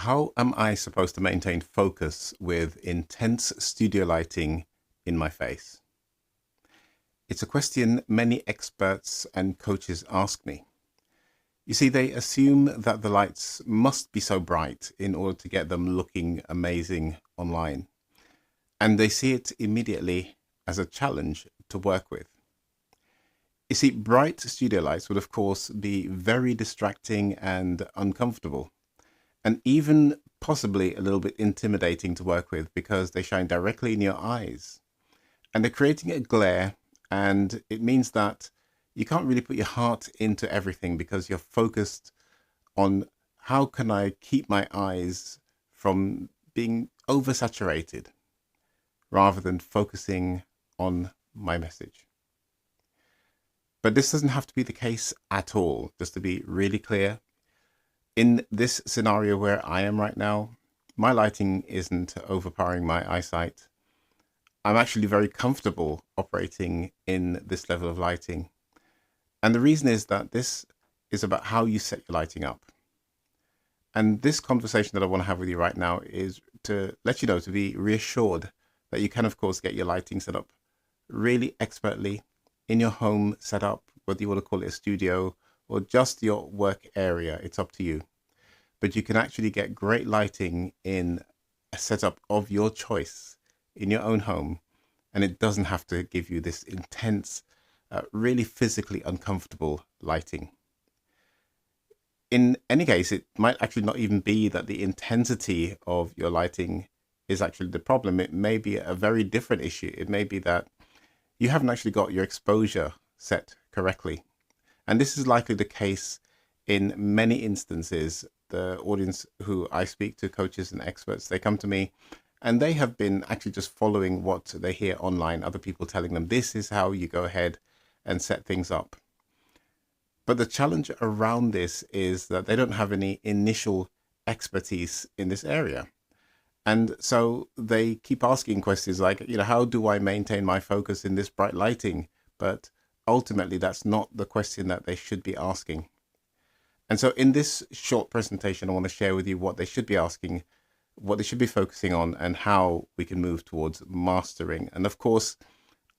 How am I supposed to maintain focus with intense studio lighting in my face? It's a question many experts and coaches ask me. You see, they assume that the lights must be so bright in order to get them looking amazing online. And they see it immediately as a challenge to work with. You see, bright studio lights would, of course, be very distracting and uncomfortable, and even possibly a little bit intimidating to work with because they shine directly in your eyes. And they're creating a glare, and it means that you can't really put your heart into everything because you're focused on how can I keep my eyes from being oversaturated rather than focusing on my message. But this doesn't have to be the case at all. Just to be really clear, in this scenario where I am right now, my lighting isn't overpowering my eyesight. I'm actually very comfortable operating in this level of lighting. And the reason is that this is about how you set your lighting up. And this conversation that I want to have with you right now is to let you know, to be reassured that you can, of course, get your lighting set up really expertly in your home setup, whether you want to call it a studio or just your work area. It's up to you. But you can actually get great lighting in a setup of your choice in your own home. And it doesn't have to give you this intense, really physically uncomfortable lighting. In any case, it might actually not even be that the intensity of your lighting is actually the problem. It may be a very different issue. It may be that you haven't actually got your exposure set correctly. And this is likely the case in many instances. The audience who I speak to, coaches and experts, they come to me and they have been actually just following what they hear online, other people telling them this is how you go ahead and set things up. But the challenge around this is that they don't have any initial expertise in this area. And so they keep asking questions like, how do I maintain my focus in this bright lighting? But ultimately, that's not the question that they should be asking. And so in this short presentation, I want to share with you what they should be asking, what they should be focusing on, and how we can move towards mastering. And of course,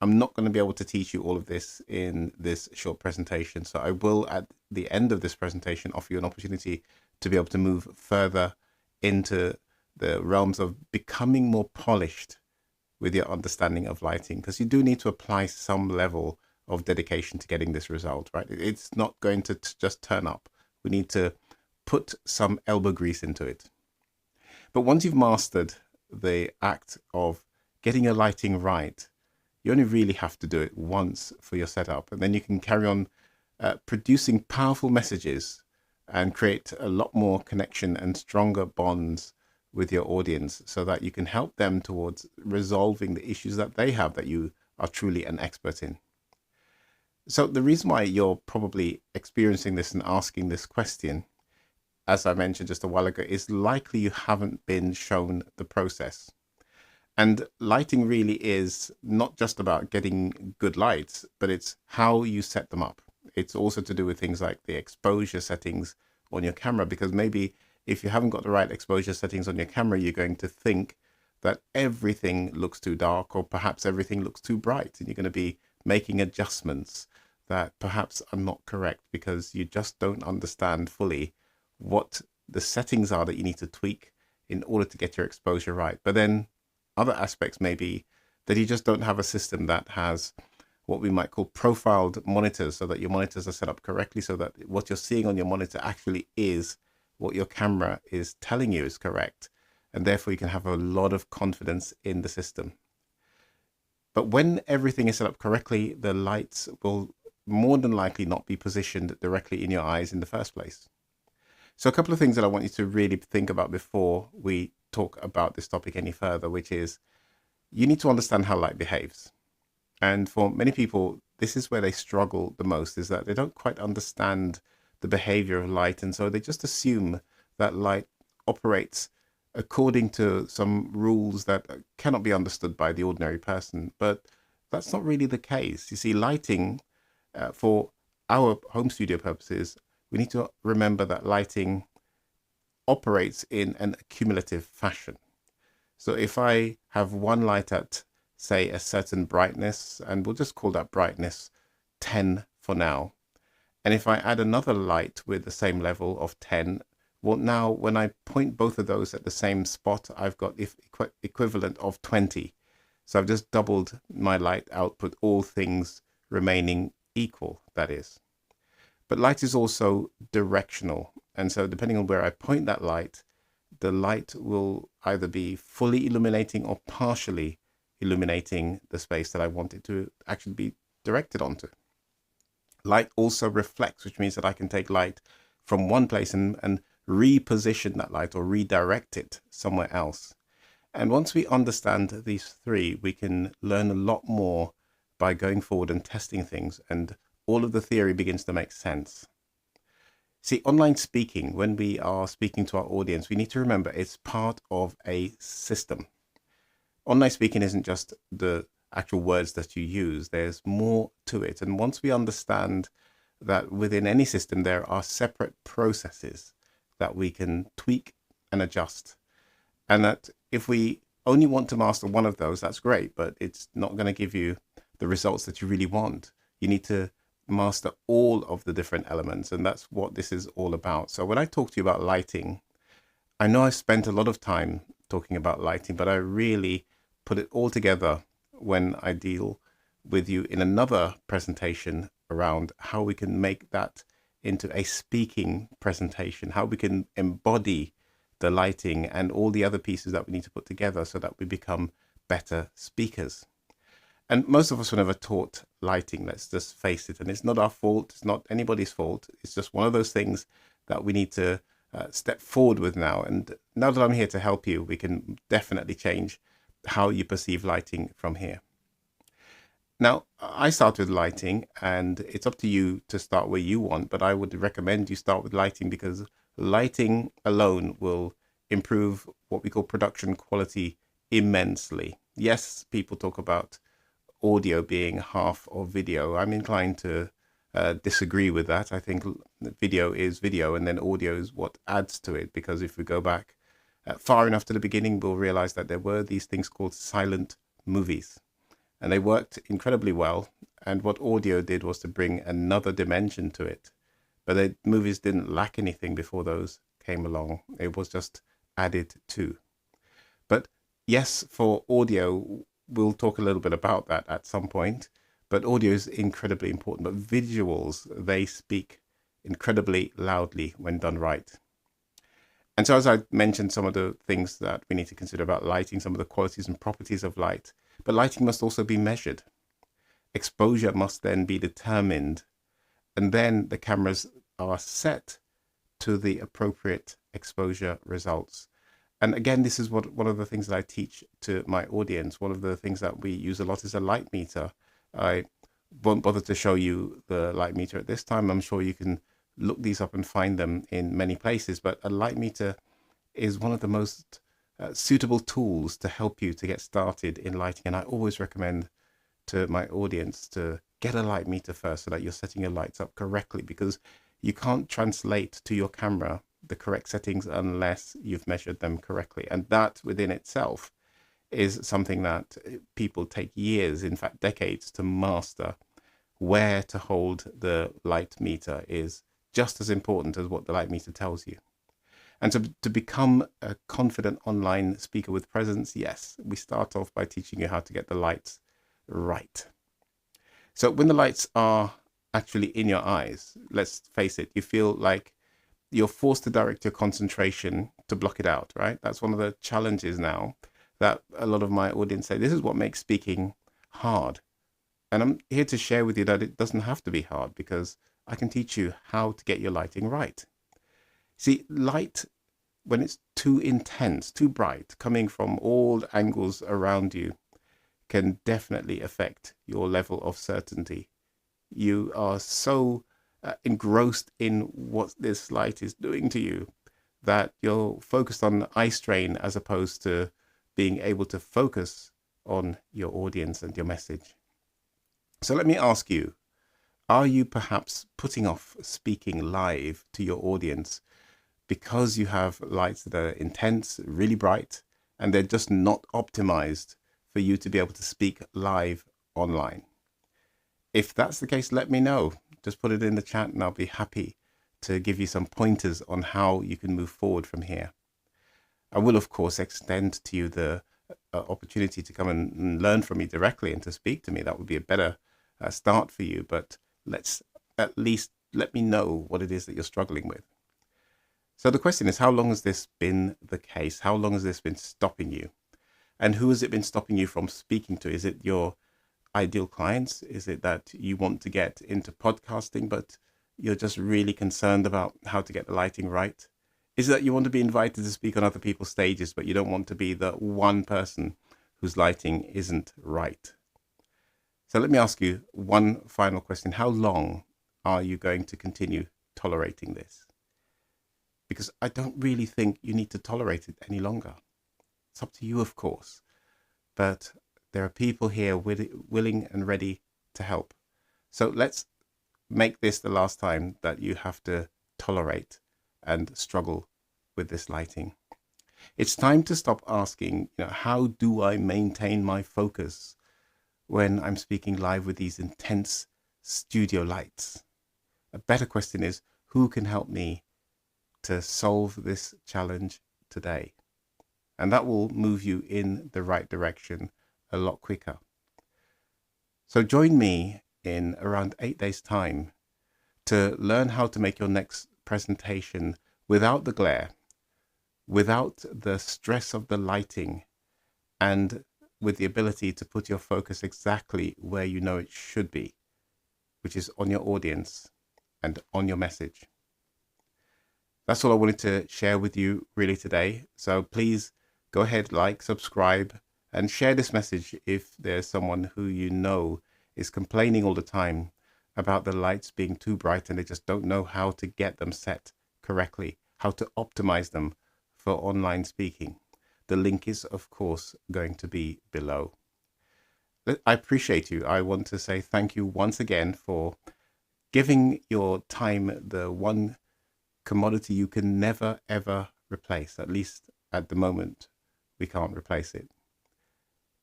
I'm not going to be able to teach you all of this in this short presentation. So I will, at the end of this presentation, offer you an opportunity to be able to move further into the realms of becoming more polished with your understanding of lighting, because you do need to apply some level of dedication to getting this result, right? It's not going to just turn up. We need to put some elbow grease into it. But once you've mastered the act of getting your lighting right, you only really have to do it once for your setup, and then you can carry on producing powerful messages and create a lot more connection and stronger bonds with your audience so that you can help them towards resolving the issues that they have that you are truly an expert in. So the reason why you're probably experiencing this and asking this question, as I mentioned just a while ago, is likely you haven't been shown the process. And lighting really is not just about getting good lights, but it's how you set them up. It's also to do with things like the exposure settings on your camera, because maybe if you haven't got the right exposure settings on your camera, you're going to think that everything looks too dark, or perhaps everything looks too bright, and you're going to be making adjustments that perhaps are not correct because you just don't understand fully what the settings are that you need to tweak in order to get your exposure right. But then other aspects may be that you just don't have a system that has what we might call profiled monitors, so that your monitors are set up correctly, so that what you're seeing on your monitor actually is what your camera is telling you is correct. And therefore you can have a lot of confidence in the system. But when everything is set up correctly, the lights will more than likely not be positioned directly in your eyes in the first place. So a couple of things that I want you to really think about before we talk about this topic any further, which is you need to understand how light behaves. And for many people, this is where they struggle the most, is that they don't quite understand the behavior of light. And so they just assume that light operates according to some rules that cannot be understood by the ordinary person. But that's not really the case. You see, lighting, for our home studio purposes, we need to remember that lighting operates in an accumulative fashion. So if I have one light at, say, a certain brightness, and we'll just call that brightness 10 for now. And if I add another light with the same level of 10, well, now when I point both of those at the same spot, I've got equivalent of 20. So I've just doubled my light output, all things remaining equal, that is. But light is also directional. And so depending on where I point that light, the light will either be fully illuminating or partially illuminating the space that I want it to actually be directed onto. Light also reflects, which means that I can take light from one place and reposition that light or redirect it somewhere else. And once we understand these three, we can learn a lot more by going forward and testing things, and all of the theory begins to make sense. See, online speaking, when we are speaking to our audience, we need to remember it's part of a system. Online speaking isn't just the actual words that you use. There's more to it. And once we understand that within any system, there are separate processes that we can tweak and adjust, and that if we only want to master one of those, that's great, but it's not going to give you the results that you really want. You need to master all of the different elements, and that's what this is all about. So when I talk to you about lighting, I know I've spent a lot of time talking about lighting, but I really put it all together when I deal with you in another presentation around how we can make that into a speaking presentation, how we can embody the lighting and all the other pieces that we need to put together so that we become better speakers. And most of us were never taught lighting, let's just face it. And it's not our fault. It's not anybody's fault. It's just one of those things that we need to step forward with now. And now that I'm here to help you, we can definitely change how you perceive lighting from here. Now, I start with lighting, and it's up to you to start where you want, but I would recommend you start with lighting because lighting alone will improve what we call production quality immensely. Yes, people talk about audio being half of video. I'm inclined to disagree with that. I think video is video, and then audio is what adds to it, because if we go back far enough to the beginning, we'll realize that there were these things called silent movies, and they worked incredibly well. And what audio did was to bring another dimension to it. But the movies didn't lack anything before those came along. It was just added to. But yes, for audio, we'll talk a little bit about that at some point. But audio is incredibly important. But visuals, they speak incredibly loudly when done right. And so as I mentioned, some of the things that we need to consider about lighting, some of the qualities and properties of light. But lighting must also be measured. Exposure must then be determined. And then the cameras are set to the appropriate exposure results. And again, this is one of the things that I teach to my audience. One of the things that we use a lot is a light meter. I won't bother to show you the light meter at this time. I'm sure you can look these up and find them in many places. But a light meter is one of the most suitable tools to help you to get started in lighting. And I always recommend to my audience to get a light meter first so that you're setting your lights up correctly, because you can't translate to your camera the correct settings unless you've measured them correctly. And that within itself is something that people take years, in fact decades, to master. Where to hold the light meter is just as important as what the light meter tells you. And so to become a confident online speaker with presence, yes, we start off by teaching you how to get the lights right. So when the lights are actually in your eyes, let's face it, you feel like you're forced to direct your concentration to block it out, right? That's one of the challenges now that a lot of my audience say, this is what makes speaking hard. And I'm here to share with you that it doesn't have to be hard, because I can teach you how to get your lighting right. See, light, when it's too intense, too bright, coming from all angles around you, can definitely affect your level of certainty. You are so engrossed in what this light is doing to you that you're focused on eye strain as opposed to being able to focus on your audience and your message. So let me ask you, are you perhaps putting off speaking live to your audience because you have lights that are intense, really bright, and they're just not optimized for you to be able to speak live online. If that's the case, let me know. Just put it in the chat and I'll be happy to give you some pointers on how you can move forward from here. I will, of course, extend to you the opportunity to come and learn from me directly and to speak to me. That would be a better start for you. But let's at least let me know what it is that you're struggling with. So the question is, how long has this been the case? How long has this been stopping you? And who has it been stopping you from speaking to? Is it your ideal clients? Is it that you want to get into podcasting, but you're just really concerned about how to get the lighting right? Is it that you want to be invited to speak on other people's stages, but you don't want to be the one person whose lighting isn't right? So let me ask you one final question. How long are you going to continue tolerating this? Because I don't really think you need to tolerate it any longer. It's up to you, of course. But there are people here willing and ready to help. So let's make this the last time that you have to tolerate and struggle with this lighting. It's time to stop asking, how do I maintain my focus when I'm speaking live with these intense studio lights? A better question is, who can help me to solve this challenge today? And that will move you in the right direction a lot quicker. So join me in around 8 days' time to learn how to make your next presentation without the glare, without the stress of the lighting, and with the ability to put your focus exactly where you know it should be, which is on your audience and on your message. That's all I wanted to share with you really today. So please go ahead, like, subscribe, and share this message if there's someone who you know is complaining all the time about the lights being too bright and they just don't know how to get them set correctly, how to optimize them for online speaking. The link is, of course, going to be below. I appreciate you. I want to say thank you once again for giving your time the one commodity you can never, ever replace. At least at the moment, we can't replace it.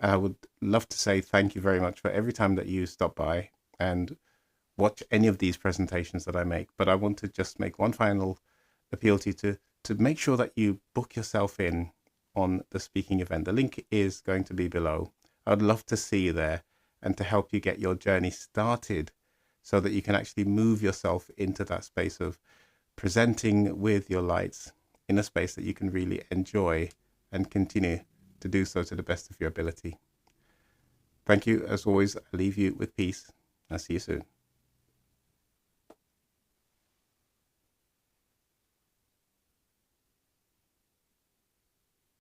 I would love to say thank you very much for every time that you stop by and watch any of these presentations that I make. But I want to just make one final appeal to you to make sure that you book yourself in on the speaking event. The link is going to be below. I'd love to see you there and to help you get your journey started so that you can actually move yourself into that space of presenting with your lights in a space that you can really enjoy and continue to do so to the best of your ability. Thank you. As always, I leave you with peace. I'll see you soon.